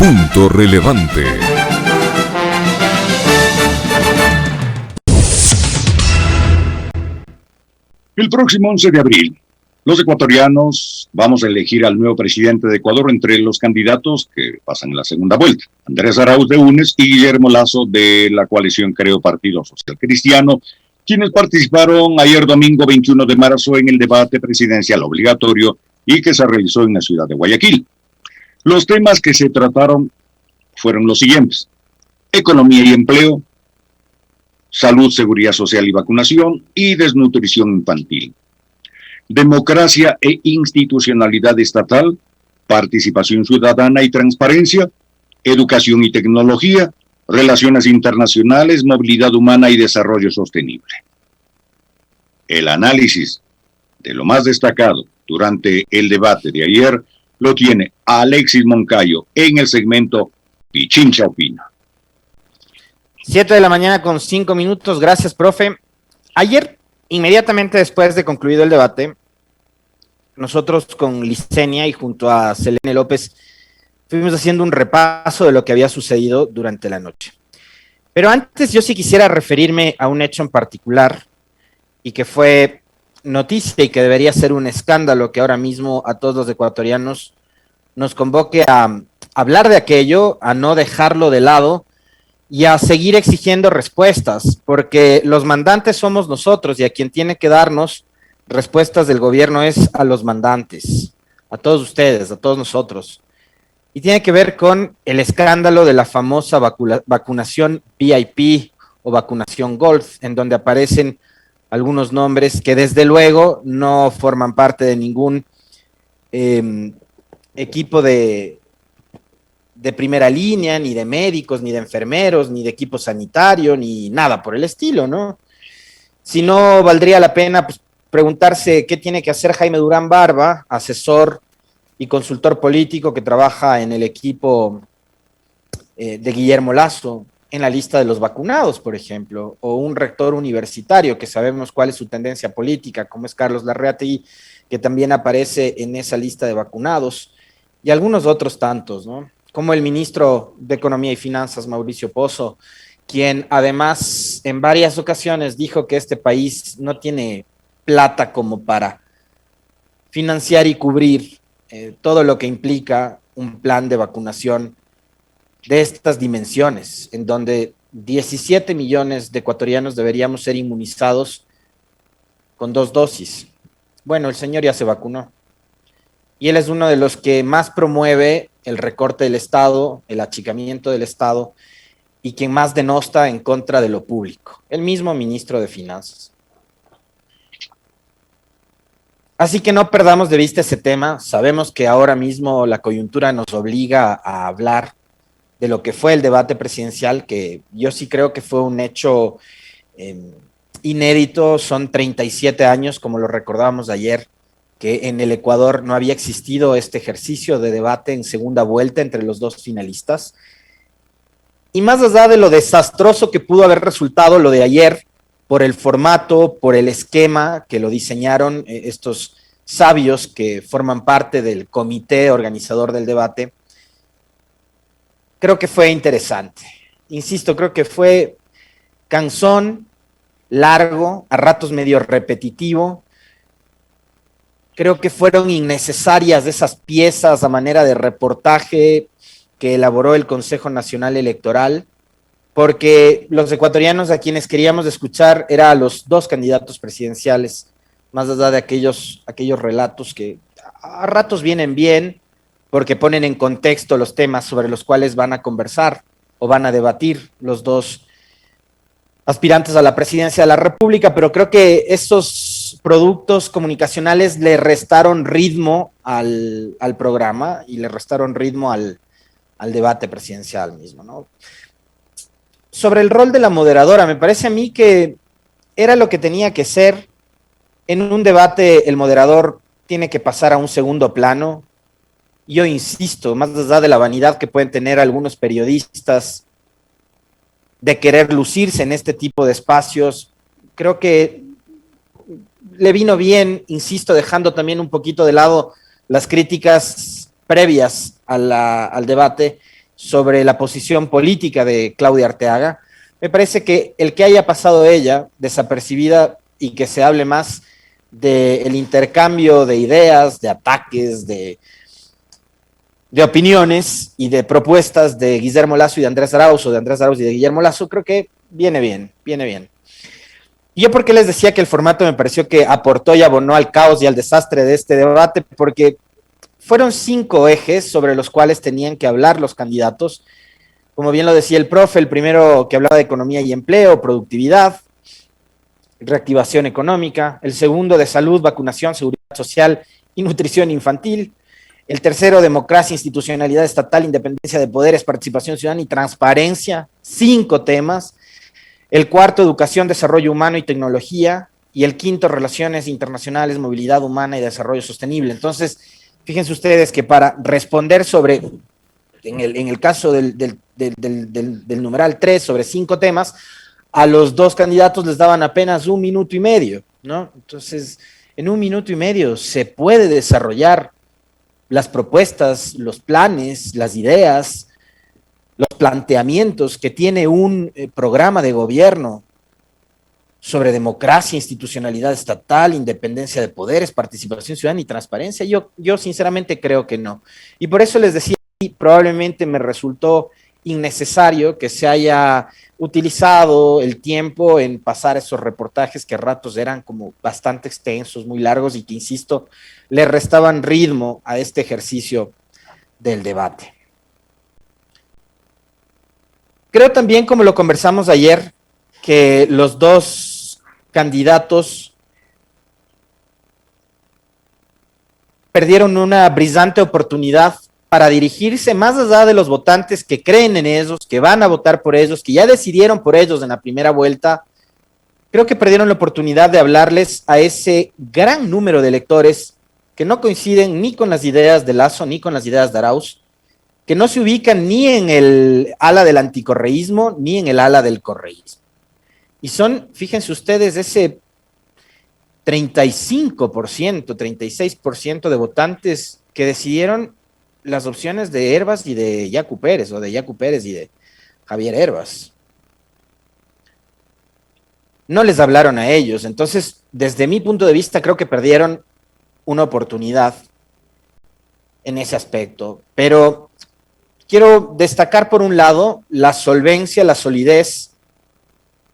Punto relevante. El próximo 11 de abril, los ecuatorianos vamos a elegir al nuevo presidente de Ecuador entre los candidatos que pasan la segunda vuelta. Andrés Arauz de UNES y Guillermo Lasso de la coalición Creo Partido Social Cristiano, quienes participaron ayer domingo 21 de marzo en el debate presidencial obligatorio y que se realizó en la ciudad de Guayaquil. Los temas que se trataron fueron los siguientes: economía y empleo, salud, seguridad social y vacunación, y desnutrición infantil. Democracia e institucionalidad estatal, participación ciudadana y transparencia, educación y tecnología, relaciones internacionales, movilidad humana y desarrollo sostenible. El análisis de lo más destacado durante el debate de ayer lo tiene Alexis Moncayo en el segmento Pichincha Opina. 7 de la mañana con 5 minutos. Gracias, profe. Ayer, inmediatamente después de concluido el debate, nosotros con Licenia y junto a Selene López fuimos haciendo un repaso de lo que había sucedido durante la noche. Pero antes yo sí quisiera referirme a un hecho en particular y que fue noticia y que debería ser un escándalo que ahora mismo a todos los ecuatorianos nos convoque a hablar de aquello, a no dejarlo de lado y a seguir exigiendo respuestas, porque los mandantes somos nosotros y a quien tiene que darnos respuestas del gobierno es a los mandantes, a todos ustedes, a todos nosotros. Y tiene que ver con el escándalo de la famosa vacunación VIP o vacunación Gold, en donde aparecen algunos nombres que desde luego no forman parte de ningún equipo de primera línea, ni de médicos, ni de enfermeros, ni de equipo sanitario, ni nada por el estilo, ¿no? Si no, valdría la pena pues, preguntarse qué tiene que hacer Jaime Durán Barba, asesor y consultor político que trabaja en el equipo de Guillermo Lasso, en la lista de los vacunados, por ejemplo, o un rector universitario que sabemos cuál es su tendencia política, como es Carlos Larreategui, que también aparece en esa lista de vacunados, y algunos otros tantos, ¿no? Como el ministro de Economía y Finanzas, Mauricio Pozo, quien además en varias ocasiones dijo que este país no tiene plata como para financiar y cubrir todo lo que implica un plan de vacunación de estas dimensiones, en donde 17 millones de ecuatorianos deberíamos ser inmunizados con 2 dosis. Bueno, el señor ya se vacunó. Y él es uno de los que más promueve el recorte del Estado, el achicamiento del Estado, y quien más denosta en contra de lo público, el mismo ministro de Finanzas. Así que no perdamos de vista ese tema. Sabemos que ahora mismo la coyuntura nos obliga a hablar de lo que fue el debate presidencial, que yo sí creo que fue un hecho inédito. Son 37 años, como lo recordábamos ayer, que en el Ecuador no había existido este ejercicio de debate en segunda vuelta entre los dos finalistas. Y más allá de lo desastroso que pudo haber resultado lo de ayer, por el formato, por el esquema que lo diseñaron estos sabios que forman parte del comité organizador del debate, creo que fue interesante. Insisto, creo que fue cansón, largo, a ratos medio repetitivo. Creo que fueron innecesarias esas piezas a manera de reportaje que elaboró el Consejo Nacional Electoral, porque los ecuatorianos a quienes queríamos escuchar eran a los dos candidatos presidenciales, más allá de aquellos relatos que a ratos vienen bien, porque ponen en contexto los temas sobre los cuales van a conversar o van a debatir los dos aspirantes a la presidencia de la República, pero creo que esos productos comunicacionales le restaron ritmo al programa y le restaron ritmo al debate presidencial mismo, ¿no? Sobre el rol de la moderadora, me parece a mí que era lo que tenía que ser. En un debate el moderador tiene que pasar a un segundo plano. Yo insisto, más allá de la vanidad que pueden tener algunos periodistas de querer lucirse en este tipo de espacios, creo que le vino bien, insisto, dejando también un poquito de lado las críticas previas al debate sobre la posición política de Claudia Arteaga. Me parece que el que haya pasado ella desapercibida y que se hable más del intercambio de ideas, de ataques, de opiniones y de propuestas de Guillermo Lasso y de Andrés Arauz, o de Andrés Arauz y de Guillermo Lasso, creo que viene bien, viene bien. Y yo porque les decía que el formato me pareció que aportó y abonó al caos y al desastre de este debate, porque fueron 5 ejes sobre los cuales tenían que hablar los candidatos. Como bien lo decía el profe, el primero que hablaba de economía y empleo, productividad, reactivación económica. El segundo de salud, vacunación, seguridad social y nutrición infantil. El tercero, democracia, institucionalidad estatal, independencia de poderes, participación ciudadana y transparencia. 5 temas. El cuarto, educación, desarrollo humano y tecnología. Y el quinto, relaciones internacionales, movilidad humana y desarrollo sostenible. Entonces, fíjense ustedes que para responder sobre, en el caso del numeral 3, sobre 5 temas, a los 2 candidatos les daban apenas 1 minuto y medio, ¿no? Entonces, en 1 minuto y medio se puede desarrollar las propuestas, los planes, las ideas, los planteamientos que tiene un programa de gobierno sobre democracia, institucionalidad estatal, independencia de poderes, participación ciudadana y transparencia. Yo sinceramente creo que no. Y por eso les decía, probablemente me resultó innecesario que se haya utilizado el tiempo en pasar esos reportajes que a ratos eran como bastante extensos, muy largos y que, insisto, le restaban ritmo a este ejercicio del debate. Creo también, como lo conversamos ayer, que los 2 candidatos perdieron una brillante oportunidad para dirigirse más allá de los votantes que creen en ellos, que van a votar por ellos, que ya decidieron por ellos en la primera vuelta. Creo que perdieron la oportunidad de hablarles a ese gran número de electores que no coinciden ni con las ideas de Lasso ni con las ideas de Arauz, que no se ubican ni en el ala del anticorreísmo ni en el ala del correísmo. Y son, fíjense ustedes, ese 35%, 36% de votantes que decidieron las opciones de Hervas y de Yacu Pérez, o de Yacu Pérez y de Javier Hervas. No les hablaron a ellos. Entonces, desde mi punto de vista, creo que perdieron una oportunidad en ese aspecto. Pero quiero destacar, por un lado, la solvencia, la solidez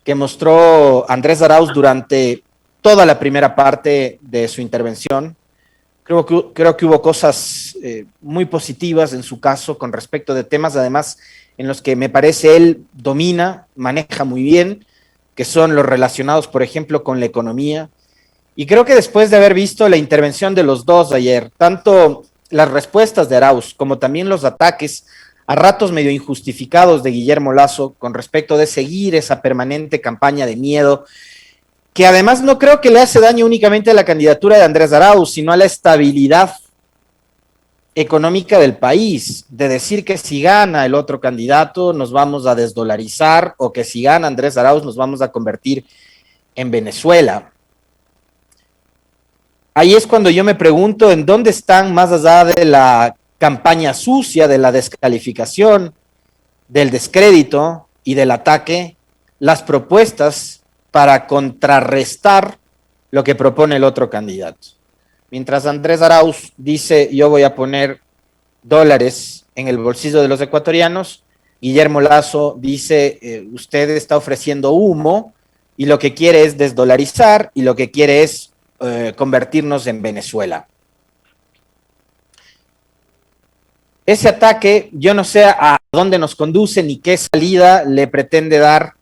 que mostró Andrés Arauz durante toda la primera parte de su intervención. Creo que hubo cosas muy positivas en su caso con respecto de temas, además, en los que me parece él domina, maneja muy bien, que son los relacionados, por ejemplo, con la economía. Y creo que después de haber visto la intervención de los 2 ayer, tanto las respuestas de Arauz como también los ataques a ratos medio injustificados de Guillermo Lasso con respecto de seguir esa permanente campaña de miedo, que además no creo que le hace daño únicamente a la candidatura de Andrés Arauz, sino a la estabilidad económica del país, de decir que si gana el otro candidato nos vamos a desdolarizar, o que si gana Andrés Arauz nos vamos a convertir en Venezuela. Ahí es cuando yo me pregunto en dónde están, más allá de la campaña sucia, de la descalificación, del descrédito y del ataque, las propuestas para contrarrestar lo que propone el otro candidato. Mientras Andrés Arauz dice, yo voy a poner dólares en el bolsillo de los ecuatorianos, Guillermo Lasso dice, usted está ofreciendo humo y lo que quiere es desdolarizar y lo que quiere es convertirnos en Venezuela. Ese ataque, yo no sé a dónde nos conduce ni qué salida le pretende dar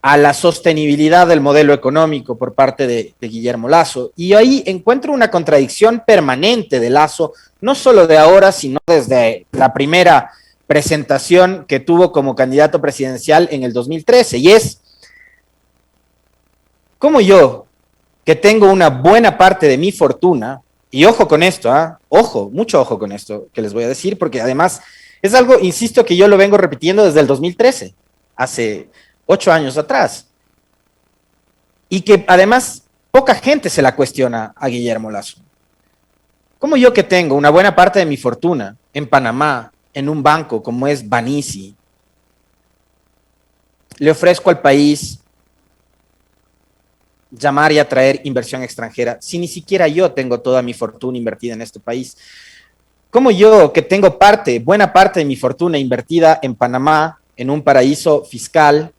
a la sostenibilidad del modelo económico por parte de Guillermo Lasso. Y ahí encuentro una contradicción permanente de Lasso, no solo de ahora, sino desde la primera presentación que tuvo como candidato presidencial en el 2013, y es, como yo, que tengo una buena parte de mi fortuna, y ojo con esto, ojo, mucho ojo con esto que les voy a decir, porque además es algo, insisto, que yo lo vengo repitiendo desde el 2013, hace 8 años atrás, y que además poca gente se la cuestiona a Guillermo Lasso. Como yo, que tengo una buena parte de mi fortuna en Panamá, en un banco como es Banisi, le ofrezco al país llamar y atraer inversión extranjera, si ni siquiera yo tengo toda mi fortuna invertida en este país? ¿Cómo yo, que tengo buena parte de mi fortuna invertida en Panamá, en un paraíso fiscal,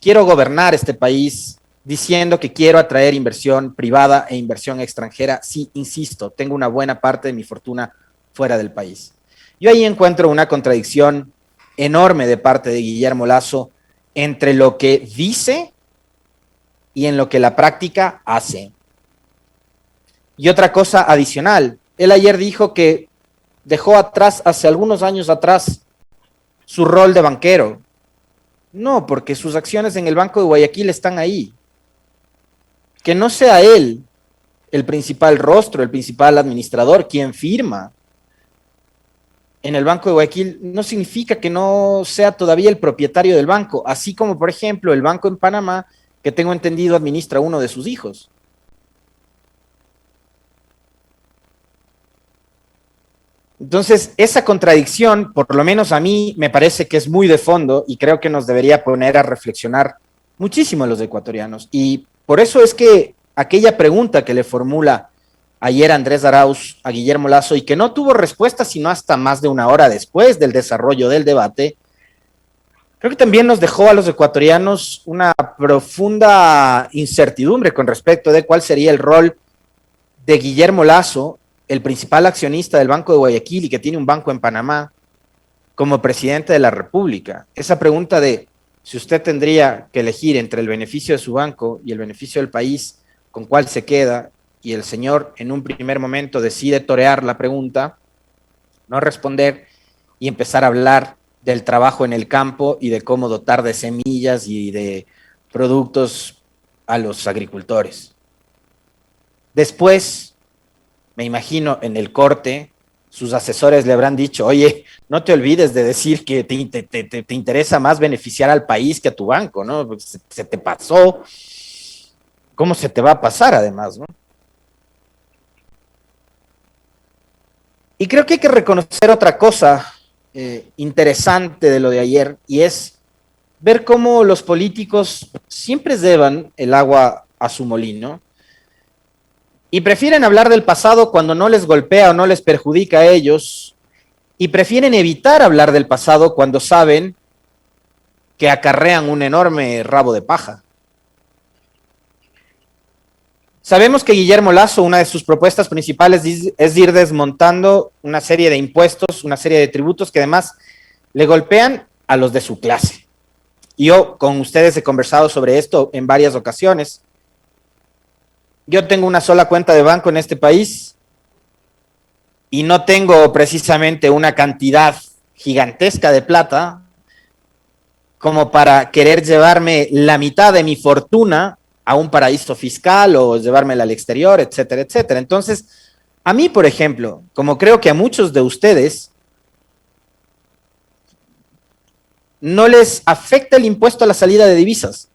quiero gobernar este país diciendo que quiero atraer inversión privada e inversión extranjera? Sí, insisto, tengo una buena parte de mi fortuna fuera del país. Yo ahí encuentro una contradicción enorme de parte de Guillermo Lasso entre lo que dice y en lo que la práctica hace. Y otra cosa adicional, él ayer dijo que dejó atrás, hace algunos años atrás, su rol de banquero. No, porque sus acciones en el Banco de Guayaquil están ahí. Que no sea él el principal rostro, el principal administrador, quien firma en el Banco de Guayaquil, no significa que no sea todavía el propietario del banco, así como, por ejemplo, el banco en Panamá, que tengo entendido administra uno de sus hijos. Entonces, esa contradicción, por lo menos a mí, me parece que es muy de fondo y creo que nos debería poner a reflexionar muchísimo a los ecuatorianos. Y por eso es que aquella pregunta que le formula ayer Andrés Arauz a Guillermo Lasso y que no tuvo respuesta sino hasta más de una hora después del desarrollo del debate, creo que también nos dejó a los ecuatorianos una profunda incertidumbre con respecto de cuál sería el rol de Guillermo Lasso, el principal accionista del Banco de Guayaquil y que tiene un banco en Panamá, como presidente de la República. Esa pregunta de si usted tendría que elegir entre el beneficio de su banco y el beneficio del país, ¿con cuál se queda? Y el señor en un primer momento decide torear la pregunta, no responder y empezar a hablar del trabajo en el campo y de cómo dotar de semillas y de productos a los agricultores. Después, me imagino en el corte, sus asesores le habrán dicho, oye, no te olvides de decir que te interesa más beneficiar al país que a tu banco, ¿no? Se te pasó. ¿Cómo se te va a pasar además, no? Y creo que hay que reconocer otra cosa interesante de lo de ayer, y es ver cómo los políticos siempre llevan el agua a su molino y prefieren hablar del pasado cuando no les golpea o no les perjudica a ellos, y prefieren evitar hablar del pasado cuando saben que acarrean un enorme rabo de paja. Sabemos que Guillermo Lasso, una de sus propuestas principales es ir desmontando una serie de impuestos, una serie de tributos que además le golpean a los de su clase. Yo con ustedes he conversado sobre esto en varias ocasiones. Yo tengo una sola cuenta de banco en este país y no tengo precisamente una cantidad gigantesca de plata como para querer llevarme la mitad de mi fortuna a un paraíso fiscal o llevármela al exterior, etcétera, etcétera. Entonces, a mí, por ejemplo, como creo que a muchos de ustedes, no les afecta el impuesto a la salida de divisas.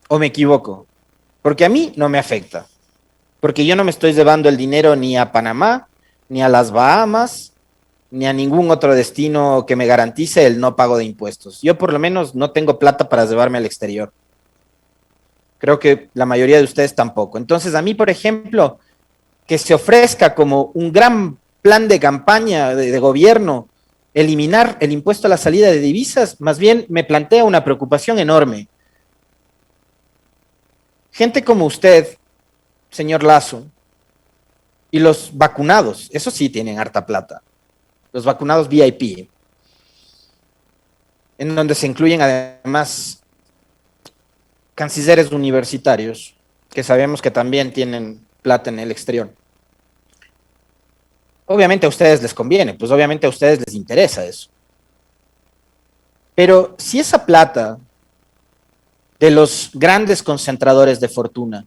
¿O me equivoco? Porque a mí no me afecta. Porque yo no me estoy llevando el dinero ni a Panamá, ni a las Bahamas, ni a ningún otro destino que me garantice el no pago de impuestos. Yo por lo menos no tengo plata para llevarme al exterior. Creo que la mayoría de ustedes tampoco. Entonces, a mí, por ejemplo, que se ofrezca como un gran plan de campaña de gobierno eliminar el impuesto a la salida de divisas, más bien me plantea una preocupación enorme. Gente como usted, señor Lasso, y los vacunados, eso sí tienen harta plata, los vacunados VIP, en donde se incluyen además cancilleres universitarios, que sabemos que también tienen plata en el exterior. Obviamente a ustedes les conviene, pues obviamente a ustedes les interesa eso. Pero si esa plata de los grandes concentradores de fortuna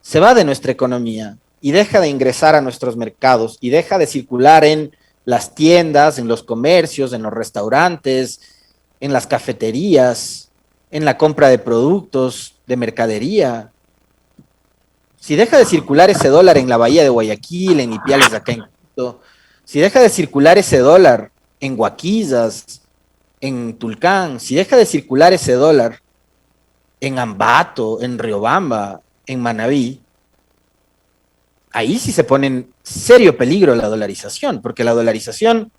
se va de nuestra economía y deja de ingresar a nuestros mercados y deja de circular en las tiendas, en los comercios, en los restaurantes, en las cafeterías, en la compra de productos, de mercadería, si deja de circular ese dólar en la bahía de Guayaquil, en Ipiales de acá en Quito, si deja de circular ese dólar en Huaquillas, en Tulcán, si deja de circular ese dólar en Ambato, en Riobamba, en Manabí, ahí sí se pone en serio peligro la dolarización, porque la dolarización,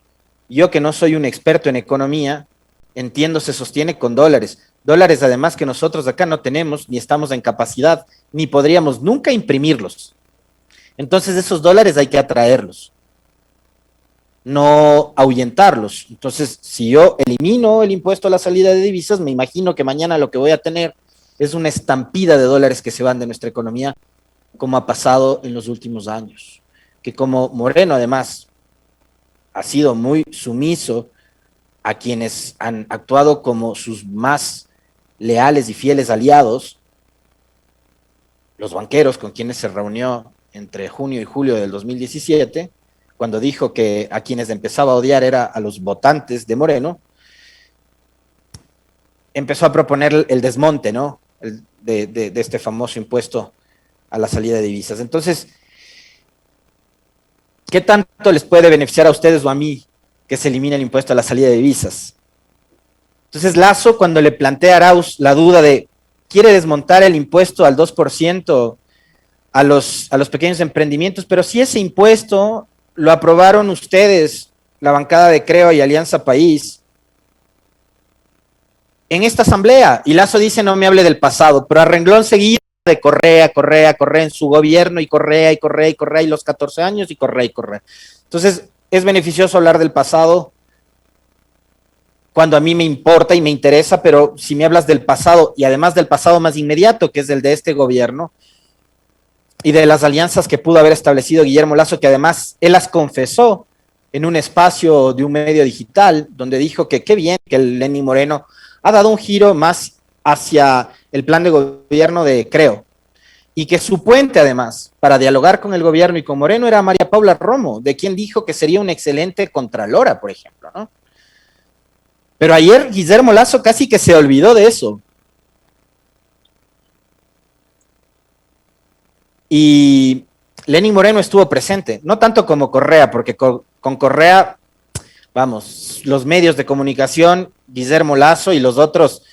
yo que no soy un experto en economía, entiendo, se sostiene con dólares. Dólares además que nosotros acá no tenemos, ni estamos en capacidad, ni podríamos nunca imprimirlos. Entonces esos dólares hay que atraerlos, no ahuyentarlos. Entonces, si yo elimino el impuesto a la salida de divisas, me imagino que mañana lo que voy a tener es una estampida de dólares que se van de nuestra economía, como ha pasado en los últimos años. Que como Moreno, además, ha sido muy sumiso a quienes han actuado como sus más leales y fieles aliados, los banqueros con quienes se reunió entre junio y julio del 2017, cuando dijo que a quienes empezaba a odiar era a los votantes de Moreno, empezó a proponer el desmonte, ¿no? De este famoso impuesto a la salida de divisas. Entonces, ¿qué tanto les puede beneficiar a ustedes o a mí que se elimine el impuesto a la salida de divisas? Entonces, Lasso, cuando le plantea a Arauz la duda de, ¿quiere desmontar el impuesto al 2% a los pequeños emprendimientos? Pero si ese impuesto lo aprobaron ustedes, la bancada de Creo y Alianza País, en esta asamblea, y Lasso dice, no me hable del pasado, pero a renglón seguido de Correa en su gobierno, y Correa, y los 14 años, y Correa. Entonces, es beneficioso hablar del pasado cuando a mí me importa y me interesa, pero si me hablas del pasado, y además del pasado más inmediato, que es el de este gobierno, y de las alianzas que pudo haber establecido Guillermo Lasso, que además él las confesó en un espacio de un medio digital, donde dijo que qué bien que el Lenín Moreno ha dado un giro más hacia el plan de gobierno de Creo, y que su puente además para dialogar con el gobierno y con Moreno era María Paula Romo, de quien dijo que sería una excelente contralora, por ejemplo, ¿no? Pero ayer Guillermo Lasso casi que se olvidó de eso. Y Lenín Moreno estuvo presente, no tanto como Correa, porque con Correa, vamos, los medios de comunicación, Guillermo Lasso y los otros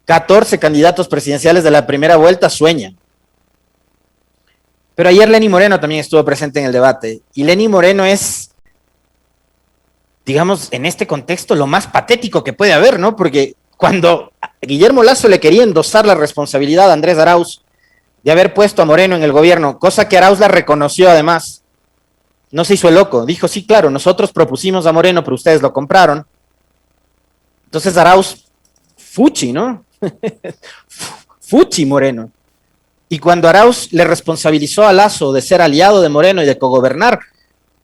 14 candidatos presidenciales de la primera vuelta sueñan. Pero ayer Lenín Moreno también estuvo presente en el debate, y Lenín Moreno es, digamos, en este contexto lo más patético que puede haber, ¿no? Porque cuando Guillermo Lasso le quería endosar la responsabilidad a Andrés Arauz de haber puesto a Moreno en el gobierno, cosa que Arauz la reconoció además, no se hizo el loco, dijo, sí, claro, nosotros propusimos a Moreno, pero ustedes lo compraron. Entonces Arauz, fuchi, ¿no? Fuchi Moreno. Y cuando Arauz le responsabilizó a Lasso de ser aliado de Moreno y de cogobernar,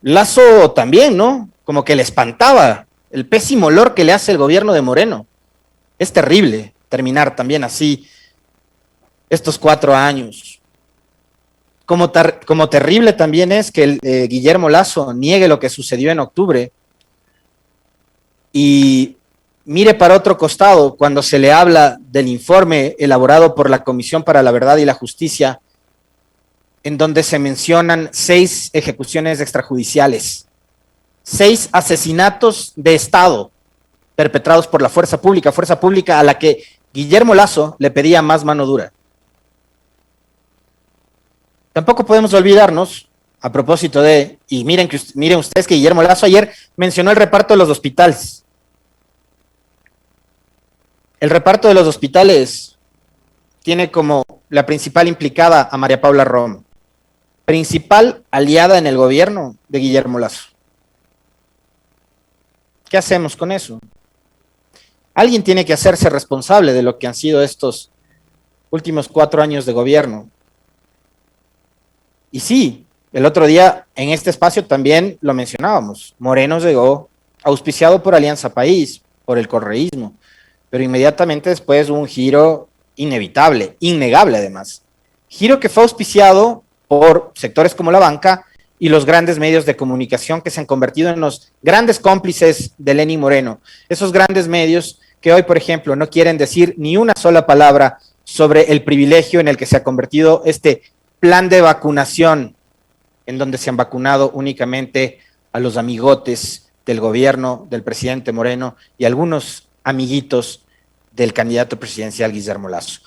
Lasso también, ¿no? Como que le espantaba el pésimo olor que le hace el gobierno de Moreno. Es terrible terminar también así estos 4 años. Como terrible también es que Guillermo Lasso niegue lo que sucedió en octubre y mire para otro costado cuando se le habla del informe elaborado por la Comisión para la Verdad y la Justicia, en donde se mencionan 6 ejecuciones extrajudiciales, 6 asesinatos de Estado perpetrados por la fuerza pública a la que Guillermo Lasso le pedía más mano dura. Tampoco podemos olvidarnos, a propósito de, y miren ustedes que Guillermo Lasso ayer mencionó el reparto de los hospitales. El reparto de los hospitales tiene como la principal implicada a María Paula Romo, principal aliada en el gobierno de Guillermo Lasso. ¿Qué hacemos con eso? Alguien tiene que hacerse responsable de lo que han sido estos últimos 4 años de gobierno. Y sí, el otro día en este espacio también lo mencionábamos. Moreno llegó auspiciado por Alianza País, por el correísmo, pero inmediatamente después hubo un giro inevitable, innegable además. Giro que fue auspiciado por sectores como la banca y los grandes medios de comunicación que se han convertido en los grandes cómplices de Lenín Moreno. Esos grandes medios que hoy, por ejemplo, no quieren decir ni una sola palabra sobre el privilegio en el que se ha convertido este plan de vacunación, en donde se han vacunado únicamente a los amigotes del gobierno del presidente Moreno y algunos amiguitos del candidato presidencial Guillermo Lasso.